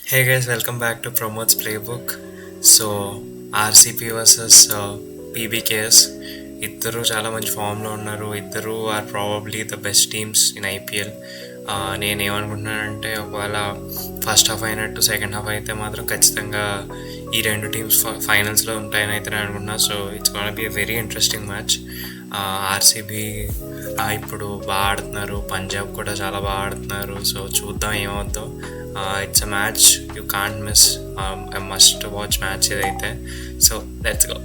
Hey guys, welcome back to Pramod's Playbook. So, RCB versus PBKS ఇద్దరు చాలా మంచి ఫామ్లో ఉన్నారు. ఇద్దరు are probably the best teams in IPL. నేనేమనుకుంటున్నానంటే ఒకవేళ ఫస్ట్ హాఫ్ అయినట్టు సెకండ్ హాఫ్ అయితే మాత్రం ఖచ్చితంగా ఈ రెండు టీమ్స్ ఫైనల్స్లో ఉంటాయని అయితే నేను అనుకుంటున్నా. So it's gonna B a very interesting match. RCB ఇప్పుడు బాగా ఆడుతున్నారు, పంజాబ్ కూడా చాలా బాగా ఆడుతున్నారు. సో చూద్దాం ఏమవుద్దో. It's a match you can't miss, must watch match ఇదైతే. So let's go.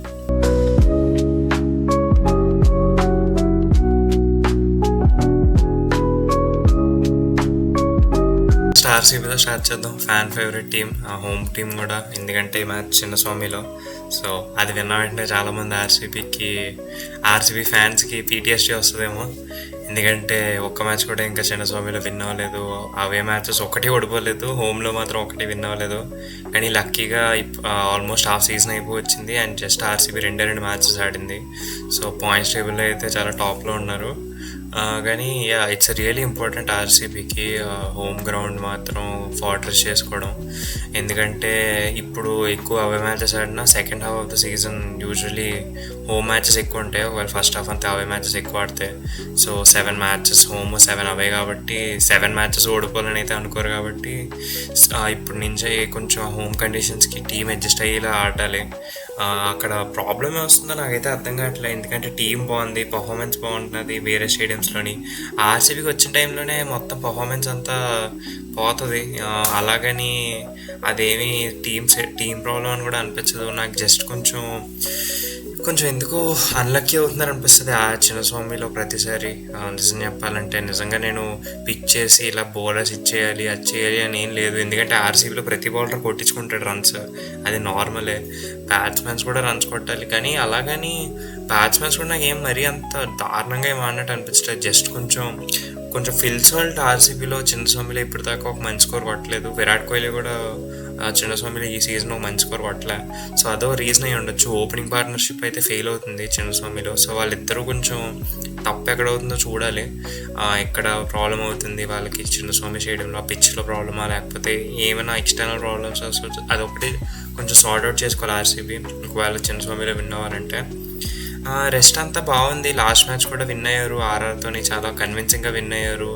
ఆర్సీబీతో స్టార్ట్ చేద్దాం. Fan favourite team, home team కూడా, ఎందుకంటే ఈ మ్యాచ్ చిన్నస్వామిలో. సో అది విన్న వెంటనే చాలామంది ఆర్సీబీ ఫ్యాన్స్కి పీటీఎస్డీ వస్తుందేమో. ఎందుకంటే ఒక్క మ్యాచ్ కూడా ఇంకా చిన్నస్వామిలో విన్ అవ్వలేదు. అవే మ్యాచెస్ ఒకటి ఓడిపోలేదు, హోమ్లో మాత్రం ఒకటి విన్ అవ్వలేదు. కానీ లక్కీగా ఆల్మోస్ట్ హాఫ్ సీజన్ అయిపోవచ్చింది అండ్ జస్ట్ ఆర్సీబీ రెండు మ్యాచెస్ ఆడింది. సో పాయింట్స్ టేబుల్లో అయితే చాలా టాప్లో ఉన్నారు. కానీ ఇట్స్ రియలీ ఇంపార్టెంట్ ఆర్సీబీకి హోమ్ గ్రౌండ్ మాత్రం ఫార్ట్రెస్ చేసుకోవడం. ఎందుకంటే ఇప్పుడు ఎక్కువ అవే మ్యాచెస్ ఆడినా second half of the season usually home matches ఎక్కువ ఉంటాయి. ఒకవేళ ఫస్ట్ హాఫ్ అంతా అవే మ్యాచెస్ ఎక్కువ ఆడతాయి. సో 7 మ్యాచెస్ హోమ్, 7 అవే కాబట్టి 7 మ్యాచెస్ ఓడిపోవాలని అయితే అనుకోరు. కాబట్టి ఇప్పుడు నుంచే కొంచెం హోమ్ కండిషన్స్కి టీం అడ్జస్ట్ అయ్యేలా ఆడాలి. అక్కడ ప్రాబ్లమ్ వస్తుందో నాకైతే అర్థం కావట్లేదు. ఎందుకంటే టీం బాగుంది, పర్ఫార్మెన్స్ బాగుంటుంది వేరే స్టేడియంస్లోని. ఆర్సీబీకి వచ్చిన టైంలోనే మొత్తం పర్ఫార్మెన్స్ అంతా పోతుంది. అలాగని అదేమి టీం ప్రాబ్లం అని కూడా అనిపించదు నాకు. జస్ట్ కొంచెం ఎందుకు అన్లక్కీ అవుతున్నారు అనిపిస్తుంది ఆ చిన్నస్వామిలో ప్రతిసారి. నిజం చెప్పాలంటే నిజంగా నేను పిక్ చేసి ఇలా బౌలర్స్ ఇచ్చేయాలి అది చేయాలి అని ఏం లేదు. ఎందుకంటే ఆర్సీబీలో ప్రతి బౌలర్ కొట్టించుకుంటాడు రన్స్, అది నార్మలే. బ్యాట్స్మెన్స్ కూడా రన్స్ కొట్టాలి. కానీ అలాగని బ్యాట్స్మెన్స్ కూడా నాకు ఏం మరీ అంత దారుణంగా ఏం ఆడినట్టు అనిపించలేదు. జస్ట్ కొంచెం ఫిల్సల్ట్ ఆర్సీబీలో చిన్నస్వామిలో ఇప్పటిదాకా ఒక మంచి స్కోర్ కొట్టలేదు. విరాట్ కోహ్లీ కూడా చిన్నస్వామిలో ఈ సీజన్ ఒక మంచి స్కోర్ కొట్టలే. సో అదో రీజన్ అయి ఉండొచ్చు. ఓపెనింగ్ పార్ట్నర్షిప్ అయితే ఫెయిల్ అవుతుంది చిన్నస్వామిలో. సో వాళ్ళిద్దరూ కొంచెం తప్పు ఎక్కడవుతుందో చూడాలి. ఎక్కడ ప్రాబ్లం అవుతుంది వాళ్ళకి చిన్నస్వామి స్టేడియంలో, పిచ్లో ప్రాబ్లమా లేకపోతే ఏమైనా ఎక్స్టర్నల్ ప్రాబ్లమ్స్ అదొకటి కొంచెం సార్ట్ అవుట్ చేసుకోవాలి ఆర్సీబీ ఒకవేళ చిన్నస్వామిలో విన్ అవ్వాలంటే. రెస్ట్ అంతా బాగుంది. లాస్ట్ మ్యాచ్ కూడా విన్ అయ్యారు ఆర్ఆర్తోని, చాలా కన్విన్సింగ్గా విన్ అయ్యారు.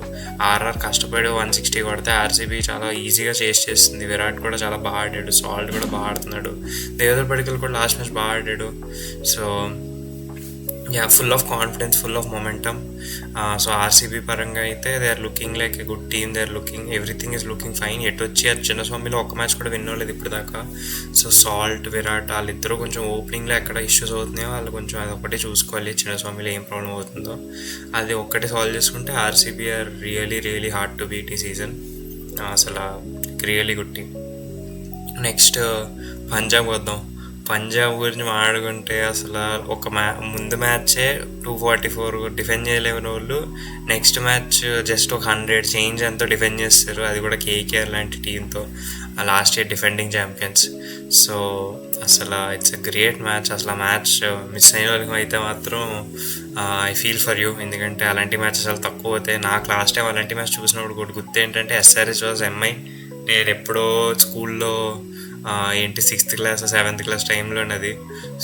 ఆర్ఆర్ కష్టపడి 160 కొడితే ఆర్సీబీ చాలా ఈజీగా చేస్తుంది. విరాట్ కూడా చాలా బాగా ఆడాడు, సాల్ట్ కూడా బాగా ఆడుతున్నాడు, దేవేంద్ర పడికల్ కూడా లాస్ట్ మ్యాచ్ బాగా ఆడాడు. So full of confidence, full of momentum. So RCB పరంగా అయితే they are looking like a good team. They are looking, everything is looking fine. వచ్చి అది చిన్నస్వామిలో ఒక మ్యాచ్ కూడా విన్ అవ్వలేదు ఇప్పుడు దాకా. సో సాల్ట్, విరాట్ వాళ్ళిద్దరూ కొంచెం ఓపెనింగ్లో ఎక్కడ ఇష్యూస్ అవుతున్నాయో వాళ్ళు కొంచెం అదొకటి చూసుకోవాలి. చిన్నస్వామిలో ఏం ప్రాబ్లం అవుతుందో అది ఒక్కటి సాల్వ్ చేసుకుంటే RCB are really hard to beat ఈ సీజన్. అసలు really good team. Next Punjab వద్దాం. పంజాబ్ గురించి మాట్లాడుకుంటే అసలు ముందు మ్యాచే 244 డిఫెండ్ చేయలేని వాళ్ళు నెక్స్ట్ మ్యాచ్ జస్ట్ ఒక 100 చేంజ్ ఎంతో డిఫెండ్ చేస్తారు. అది కూడా కేకేఆర్ లాంటి టీంతో, last year defending champions. So అసలు ఇట్స్ ఎ గ్రేట్ మ్యాచ్. అసలు ఆ మ్యాచ్ మిస్ అయిన వాళ్ళకి అయితే మాత్రం ఐ ఫీల్ ఫర్ యూ. ఎందుకంటే అలాంటి మ్యాచెస్ అసలు తక్కువ అవుతాయి. నాకు లాస్ట్ టైం అలాంటి మ్యాచ్ చూసినప్పుడు కూడా గుర్తు ఏంటంటే ఎస్ఆర్హెచ్ వాజ్ ఎంఐ. నేను ఎప్పుడో స్కూల్లో 6th class 7th class టైంలోనది.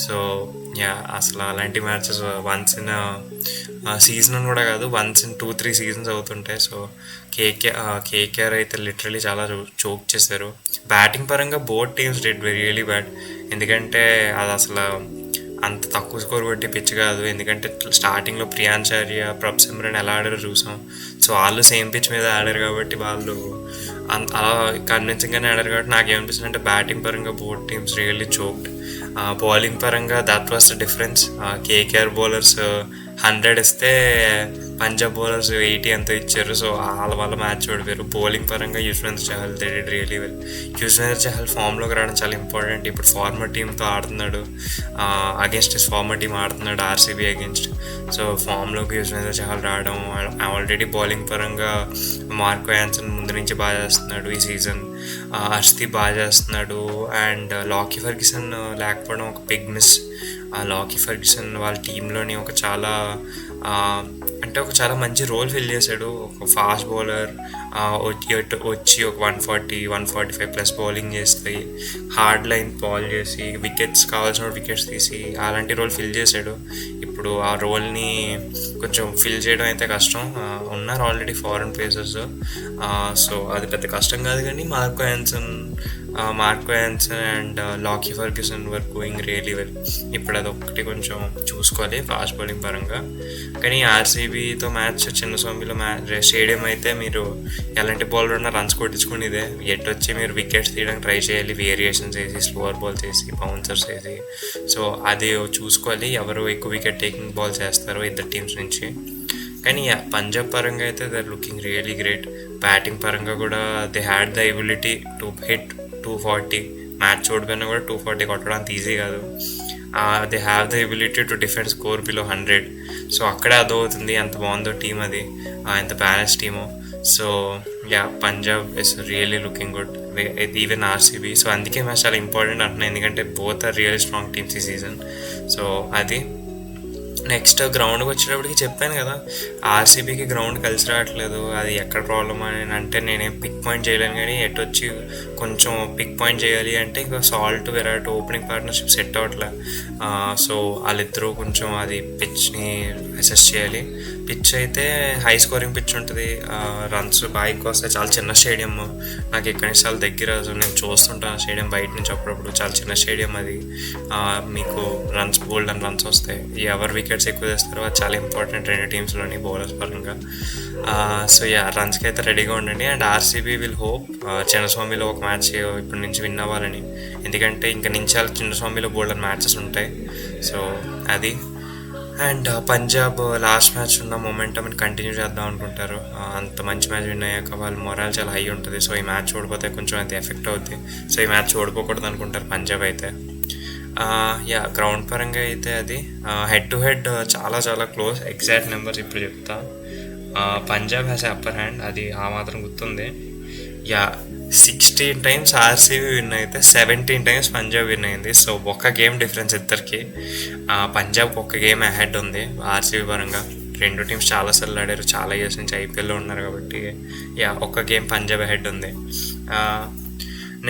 So అసలు అలాంటి మ్యాచెస్ వన్స్ ఇన్ సీజన్ అని కూడా కాదు, వన్స్ ఇన్ 2-3 సీజన్స్ అవుతుంటాయి. సో కేకేఆర్ అయితే లిటరలీ చాలా చోక్ చేశారు. బ్యాటింగ్ పరంగా both teams did really bad. ఎందుకంటే అది అసలు అంత తక్కువ స్కోర్ కొట్టి పిచ్ కాదు. ఎందుకంటే స్టార్టింగ్లో ప్రియాంచార్య, ప్రభ్ సిమ్రన్ ఎలా ఆడారో చూసాం. సో వాళ్ళు సేమ్ పిచ్ మీద ఆడారు కాబట్టి వాళ్ళు అలా కన్విన్సింగ్గానే ఆడారు. కాబట్టి నాకేమనిపిస్తుంది అంటే బ్యాటింగ్ పరంగా both teams really choked. Bowling పరంగా that was the difference. KKR bowlers 100 ఇస్తే పంజాబ్ బౌలర్స్ 80 ఎంతో ఇచ్చారు. సో వాళ్ళ మ్యాచ్ ఓడిపోయారు. బౌలింగ్ పరంగా Yuzvendra Chahal they did really well. Yuzvendra Chahal ఫామ్లోకి రావడం చాలా ఇంపార్టెంట్. ఇప్పుడు ఫార్మర్ టీంతో ఆడుతున్నాడు, అగేన్స్ట్ ఫార్మర్ టీం ఆడుతున్నాడు ఆర్సీబీ అగేన్స్ట్. సో ఫామ్లోకి యుజ్వేంద్ర చహల్ రావడం, ఆల్రెడీ బౌలింగ్ పరంగా మార్కో యాన్సన్ ముందు నుంచి బాగా చేస్తున్నాడు ఈ సీజన్. హర్షదీప్ బాగా చేస్తున్నాడు. అండ్ లాకీ ఫర్గ్యూసన్ లేకపోవడం ఒక బిగ్ మిస్. లాకీ ఫర్గ్యూసన్ వాళ్ళ టీంలోని ఒక చాలా అంటే ఒక చాలా మంచి రోల్ ఫిల్ చేశాడు. ఒక ఫాస్ట్ బౌలర్ వచ్చి ఒక 140-145 ప్లస్ బౌలింగ్ చేస్తే హార్డ్ లైన్ బాల్ చేసి వికెట్స్ కావాల్సిన వికెట్స్ తీసి అలాంటి రోల్ ఫిల్ చేశాడు. ఇప్పుడు ఆ రోల్ని కొంచెం ఫిల్ చేయడం అయితే కష్టం. ఉన్నారు ఆల్రెడీ ఫారెన్ ప్లేసర్స్, సో అది పెద్ద కష్టం కాదు. కానీ Marco Jansen and Lockie Ferguson were going really well. ఇప్పుడు అదొక్కటి కొంచెం చూసుకోవాలి ఫాస్ట్ బౌలింగ్ పరంగా. కానీ ఆర్సీబీతో మ్యాచ్ చిన్నస్వామిలో స్టేడియం అయితే మీరు ఎలాంటి బౌలర్ ఉన్నా రన్స్ కొట్టించుకునేదే. వచ్చి మీరు వికెట్స్ తీయడానికి ట్రై చేయాలి, వేరియేషన్స్ వేసి, స్లోవర్ బాల్స్ వేసి, బౌన్సర్స్ వేసి. సో అది చూసుకోవాలి ఎవరు ఎక్కువ వికెట్ టేకింగ్ బాల్స్ వేస్తారో ఇద్దరు టీమ్స్ నుంచి. కానీ పంజాబ్ పరంగా అయితే they are looking really great. Batting పరంగా కూడా they had the ability to hit 240. Match ఓడిపోయినా కూడా 240 కొట్టడానికి ఈజీ కాదు. They have the ability to defend score below 100. So అక్కడే అర్థమవుతుంది ఎంత బాగుందో టీం, అది ఎంత బ్యాలెన్స్ టీమో. So Punjab is really looking good, even RCB. So అందుకే మ్యాచ్ చాలా ఇంపార్టెంట్ అంటున్నాను, ఎందుకంటే both are real strong teams ఈ సీజన్. సో అది నెక్స్ట్ గ్రౌండ్కి వచ్చేటప్పటికి చెప్పాను కదా, ఆర్సీబీకి గ్రౌండ్ కలిసి రావట్లేదు. అది ఎక్కడ ప్రాబ్లమ్ అని అంటే నేనేం పిక్ పాయింట్ చేయలేను. కానీ వచ్చి కొంచెం పిక్ పాయింట్ చేయాలి అంటే ఇంకా Salt Virat opening partnership set అవ్వట్లే. సో వాళ్ళిద్దరూ కొంచెం అది పిచ్ని అసెస్ చేయాలి. పిచ్ అయితే హై స్కోరింగ్ పిచ్ ఉంటుంది, రన్స్ బాగా ఎక్కువ వస్తాయి. చాలా చిన్న స్టేడియం, నాకు ఎక్కడి నుంచి చాలా దగ్గర. నేను చూస్తుంటాను స్టేడియం బయట నుంచి అప్పుడప్పుడు. చాలా చిన్న స్టేడియం అది, మీకు బోల్డ్ అని రన్స్ వస్తాయి. ఎవరు వికెట్స్ ఎక్కువ చేస్తారో అది చాలా ఇంపార్టెంట్ రెండు టీమ్స్లోని బౌలర్స్ పరంగా. సో రన్స్కి అయితే రెడీగా ఉండండి. అండ్ ఆర్సీబీ విల్ హోప్ చిన్నస్వామిలో ఒక మ్యాచ్ ఇప్పటి నుంచి విన్ అవ్వాలని, ఎందుకంటే ఇంకా నుంచి చిన్నస్వామిలో బోల్డర్ మ్యాచెస్ ఉంటాయి. సో అది. అండ్ పంజాబ్ లాస్ట్ మ్యాచ్ ఉన్న మొమెంటమ్ని కంటిన్యూ చేద్దాం అనుకుంటారు. అంత మంచి మ్యాచ్ విన్ అయ్యాక వాళ్ళ మొరాల్ చాలా హై ఉంటుంది. సో ఈ మ్యాచ్ ఓడిపోతే కొంచెం అది ఎఫెక్ట్ అవుతుంది. సో ఈ మ్యాచ్ ఓడిపోకూడదు అనుకుంటారు పంజాబ్ అయితే. గ్రౌండ్ పరంగా అయితే అది హెడ్ టు హెడ్ చాలా చాలా క్లోజ్. ఎగ్జాక్ట్ నెంబర్స్ ఇప్పుడు చెప్తా. పంజాబ్ హ్యాస్ అప్పర్ హ్యాండ్, అది ఆ మాత్రం గుర్తుంది. 16 times ఆర్సీబీ విన్ అయితే 17 times పంజాబ్ విన్ అయింది. సో ఒక్క గేమ్ డిఫరెన్స్ ఇద్దరికి. పంజాబ్ ఒక్క గేమ్ అహెడ్ ఉంది ఆర్సీబీ పరంగా. రెండు టీమ్స్ చాలాసార్లు ఆడారు, చాలా ఇయర్స్ నుంచి ఐపీఎల్లో ఉన్నారు కాబట్టి ఒక్క గేమ్ పంజాబ్ అహెడ్ ఉంది.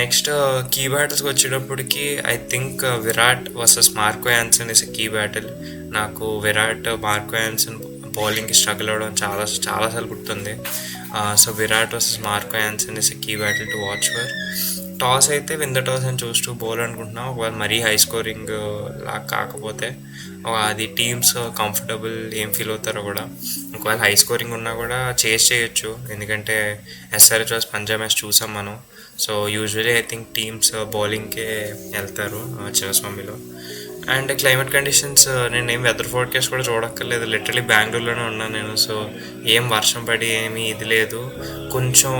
నెక్స్ట్ కీ బ్యాటిల్స్కి వచ్చేటప్పటికి I think Virat versus Marco Jansen is a key battle. నాకు మార్కో యాన్సన్ బౌలింగ్కి స్ట్రగుల్ అవ్వడం చాలాసార్లు గుర్తుంది. So Virat versus Marco Jansen is a key battle to watch for. Toss అయితే విన్ ద టాస్ అని చూస్తూ బౌల్ అనుకుంటున్నాం. ఒకవేళ మరీ హై స్కోరింగ్ లాగా కాకపోతే అది టీమ్స్ కంఫర్టబుల్ ఏం ఫీల్ అవుతారో కూడా. ఒకవేళ హై స్కోరింగ్ ఉన్నా కూడా చేయొచ్చు, ఎందుకంటే ఎస్ఆర్హెచ్ వర్సెస్ పంజాబ్ మ్యాచ్ చూసాం మనం. So usually I think teams బౌలింగ్కే వెళ్తారు చిన్నస్వామిలో. అండ్ క్లైమేట్ కండిషన్స్, నేను ఏం వెదర్ ఫోర్కాస్ట్ కూడా చూడక్కర్లేదు, లిటరలీ బెంగళూరులోనే ఉన్నాను నేను. సో ఏం వర్షం పడి ఏమీ ఇది లేదు. కొంచెం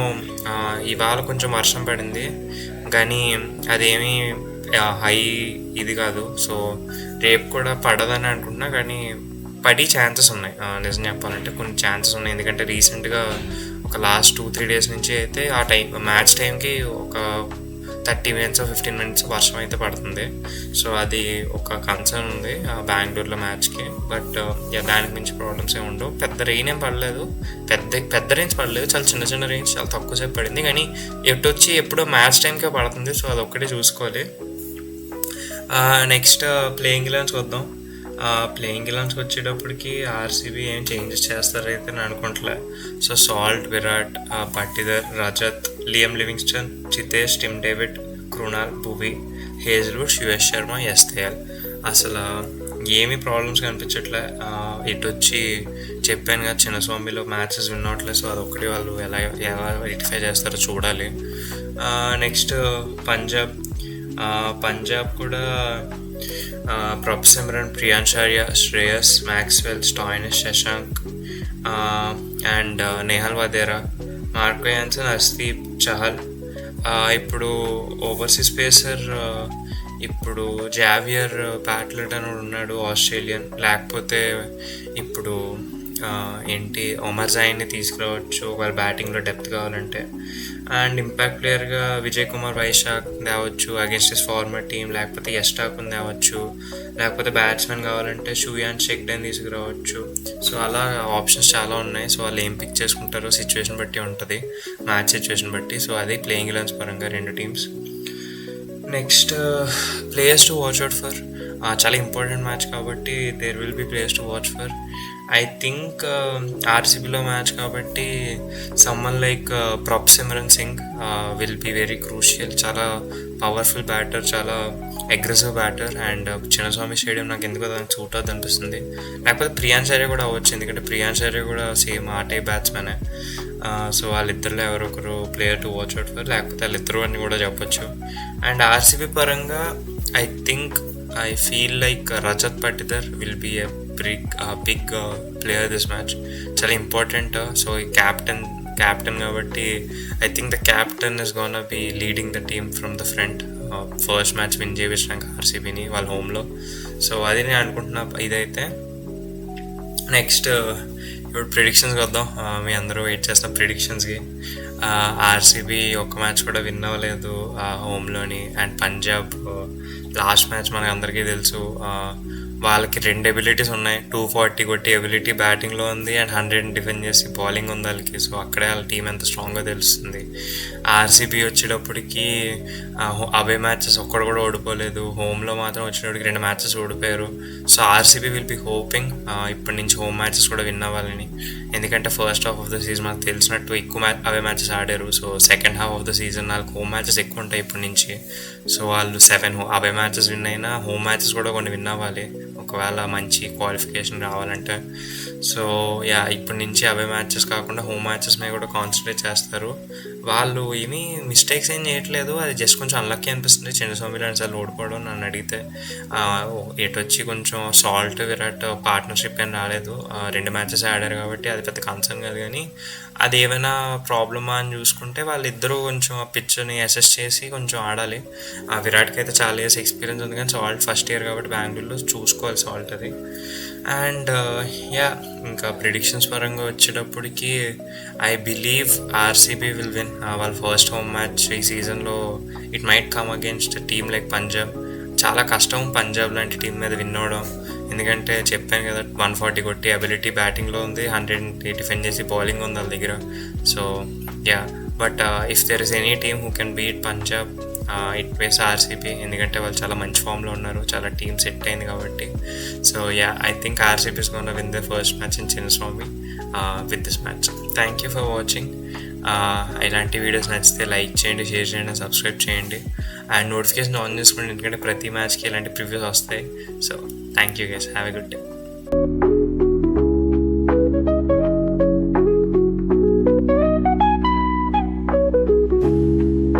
ఇవాళ కొంచెం వర్షం పడింది, కానీ అదేమీ హై ఇది కాదు. సో రేపు కూడా పడదని అనుకుంటున్నా, కానీ పడి ఛాన్సెస్ ఉన్నాయి. నిజం చెప్పాలంటే కొన్ని ఛాన్సెస్ ఉన్నాయి, ఎందుకంటే రీసెంట్గా ఒక లాస్ట్ 2-3 days నుంచి అయితే ఆ మ్యాచ్ టైంకి ఒక 30 minutes 15 minutes వర్షం అయితే పడుతుంది. సో అది ఒక కన్సర్న్ ఉంది బెంగళూరులో మ్యాచ్కి. బట్ దానికి మించి ప్రాబ్లమ్స్ ఏమి ఉండవు. పెద్ద రెయిన్ ఏం పడలేదు, పెద్ద రేంజ్ పడలేదు, చాలా చిన్న రేంజ్, చాలా తక్కువ సేపు పడింది. కానీ వచ్చి ఎప్పుడో మ్యాచ్ టైంకే పడుతుంది. సో అది ఒక్కటే చూసుకోవాలి. నెక్స్ట్ ప్లేయింగ్ ఎలెవెన్స్ వద్దాం. ప్లేయింగ్ ఎలెవెన్స్కి వచ్చేటప్పటికి ఆర్సీబీ ఏం చేంజెస్ చేస్తారైతే నేను అనుకుంటలే. So salt, Virat, పట్టిదర్, Rajat, Liam Livingstone, చితేష్, Tim David, Krunal, భువి, హేజ్వుడ్, యుఎస్ శర్మ, ఎస్ దయాల్. అసలు ఏమీ ప్రాబ్లమ్స్ కనిపించట్లే. వచ్చి చెప్పాను కదా చిన్నస్వామిలో మ్యాచెస్ విన్ అవట్లేదు. సో అదొక్కటి వాళ్ళు ఎలా రెక్టిఫై చేస్తారో చూడాలి. నెక్స్ట్ పంజాబ్ కూడా Prabh Simran, ప్రియాంశార్య, Shreyas, Maxwell, Stoinis, Shashank and Nehal Wadhera, Marco Jansen, Harshdeep, Chahal. ఇప్పుడు ఓవర్సీస్ పేసర్ ఇప్పుడు జావియర్ ప్యాట్లెట్ అని ఉన్నాడు, ఆస్ట్రేలియన్. లేకపోతే ఇప్పుడు ఒమర్ జాయిన్ని తీసుకురావచ్చు ఒకవేళ బ్యాటింగ్లో డెప్త్ కావాలంటే. అండ్ ఇంపాక్ట్ ప్లేయర్గా విజయ్ కుమార్ వైశాఖ్ తేవచ్చు అగేన్స్ట్ హిస్ ఫార్మర్ టీమ్, లేకపోతే ఎస్టాకుని తేవచ్చు, లేకపోతే బ్యాట్స్మెన్ కావాలంటే షూయాన్ షెక్డెన్ తీసుకురావచ్చు. సో అలా ఆప్షన్స్ చాలా ఉన్నాయి. సో వాళ్ళు ఏం పిక్ చేసుకుంటారో సిచ్యువేషన్ బట్టి ఉంటుంది, మ్యాచ్ సిచ్యువేషన్ బట్టి. సో అది ప్లేయింగ్ ఎలెవన్స్ పరంగా రెండు teams. Next players to watch out for, చాలా ఇంపార్టెంట్ మ్యాచ్ కాబట్టి there will be players to watch for. I think ఆర్సీబీలో మ్యాచ్ కాబట్టి someone like Prabhsimran Singh will be very crucial. చాలా powerful batter, చాలా aggressive batter. And Chinnaswamy stadium నాకు ఎందుకో దానికి suit అవుతుంది అనిపిస్తుంది. లేకపోతే ప్రియాన్స్ ఆర్య కూడా అవ్వచ్చు, ఎందుకంటే ప్రియాన్స్ ఆర్య కూడా సేమ్ ఆ టైప్ బ్యాట్స్మెనే. సో వాళ్ళిద్దరిలో ఎవరొకరు player to watch out for, లేకపోతే వాళ్ళిద్దరు అని కూడా చెప్పొచ్చు. అండ్ ఆర్సీబీ పరంగా I think I feel like Rajat Patidar will be a big player this match. చాలా ఇంపార్టెంట్. సో ఈ క్యాప్టెన్ కాబట్టి I think the captain is gonna be leading the team from the front. First match win చేయించడానికి ఆర్సీబీని వాళ్ళ హోమ్లో. So అది నేను అనుకుంటున్నా. ఇదైతే నెక్స్ట్ ఇప్పుడు ప్రిడిక్షన్స్కి వద్దాం. మీ అందరూ వెయిట్ చేస్తాం ప్రిడిక్షన్స్కి. ఆర్సీబీ ఒక్క మ్యాచ్ కూడా విన్ అవ్వలేదు హోమ్లోని. అండ్ పంజాబ్ లాస్ట్ మ్యాచ్ మనకు అందరికీ తెలుసు, వాళ్ళకి 2 ఎబిలిటీస్ ఉన్నాయి. 240 కొట్టి ఎబిలిటీ బ్యాటింగ్లో ఉంది, అండ్ 100 డిఫెండ్ చేసి బౌలింగ్ ఉంది వాళ్ళకి. సో అక్కడే వాళ్ళ టీం ఎంత స్ట్రాంగ్గా తెలుస్తుంది. ఆర్సీబీ వచ్చేటప్పటికి అవే మ్యాచెస్ ఒక్కడు కూడా ఓడిపోలేదు, హోమ్లో మాత్రం వచ్చేటప్పటికి 2 మ్యాచెస్ ఓడిపోయారు. So RCB will be hoping ఇప్పటి నుంచి హోమ్ మ్యాచెస్ కూడా విన్ అవ్వాలని. ఎందుకంటే first half of the season మనకు తెలిసినట్టు ఎక్కువ అవే మ్యాచెస్ ఆడారు. So second half of the season వాళ్ళకి హోమ్ మ్యాచెస్ ఎక్కువ ఉంటాయి ఇప్పటి నుంచి. సో వాళ్ళు 7 అవే మ్యాచెస్ విన్ అయినా హోమ్ మ్యాచెస్ కూడా కొన్ని విన్ అవ్వాలి ఒకవేళ మంచి క్వాలిఫికేషన్ రావాలంటే. సో ఇప్పటి నుంచి అవే మ్యాచెస్ కాకుండా హోమ్ మ్యాచెస్ మీద కూడా కాన్సన్ట్రేట్ చేస్తారు. వాళ్ళు ఏమీ మిస్టేక్స్ ఏం చేయట్లేదు, అది జస్ట్ కొంచెం అన్లక్కీ అనిపిస్తుంది చిన్నస్వామి లాంటి సార్లు ఓడిపోవడం. నన్ను అడిగితే వచ్చి కొంచెం సాల్ట్ విరాట్ పార్ట్నర్షిప్ ఏం రాలేదు, 2 మ్యాచెస్ ఆడారు కాబట్టి అది పెద్ద కన్సర్న్ కాదు. కానీ అది ఏమైనా ప్రాబ్లమా అని చూసుకుంటే వాళ్ళిద్దరూ కొంచెం ఆ పిచ్ని అసెస్ చేసి కొంచెం ఆడాలి. విరాట్కి అయితే చాలా ఇయర్స్ ఎక్స్పీరియన్స్ ఉంది, కానీ సాల్ట్ ఫస్ట్ ఇయర్ కాబట్టి బెంగళూరులో చూసుకోవాలి సాల్ట్ అది. అండ్ ఇంకా ప్రిడిక్షన్స్ పరంగా వచ్చేటప్పటికి I believe RCB will win వాళ్ళ ఫస్ట్ హోమ్ మ్యాచ్ ఈ సీజన్లో. It might come against team like Punjab. చాలా కష్టం పంజాబ్ లాంటి టీం మీద విన్ అవ్వడం, ఎందుకంటే చెప్పాను కదా 140 కొట్టి అబిలిటీ బ్యాటింగ్లో ఉంది, 100 డిఫెండ్ చేసి బౌలింగ్ ఉంది వాళ్ళ దగ్గర. So but if there is any team who can beat Punjab it ways RCB, ఎందుకంటే వాళ్ళు చాలా మంచి ఫామ్లో ఉన్నారు, చాలా టీమ్ సెట్ అయింది కాబట్టి. So I think RCB is gonna win the first match in Chinnaswamy with this match. Thank you for watching. ఇలాంటి వీడియోస్ నచ్చితే లైక్ చేయండి, షేర్ చేయండి, సబ్స్క్రైబ్ చేయండి, అండ్ నోటిఫికేషన్ ఆన్ చేసుకోండి, ఎందుకంటే ప్రతి మ్యాచ్కి ఇలాంటి ప్రివ్యూస్ వస్తాయి. So thank you guys, have a good day.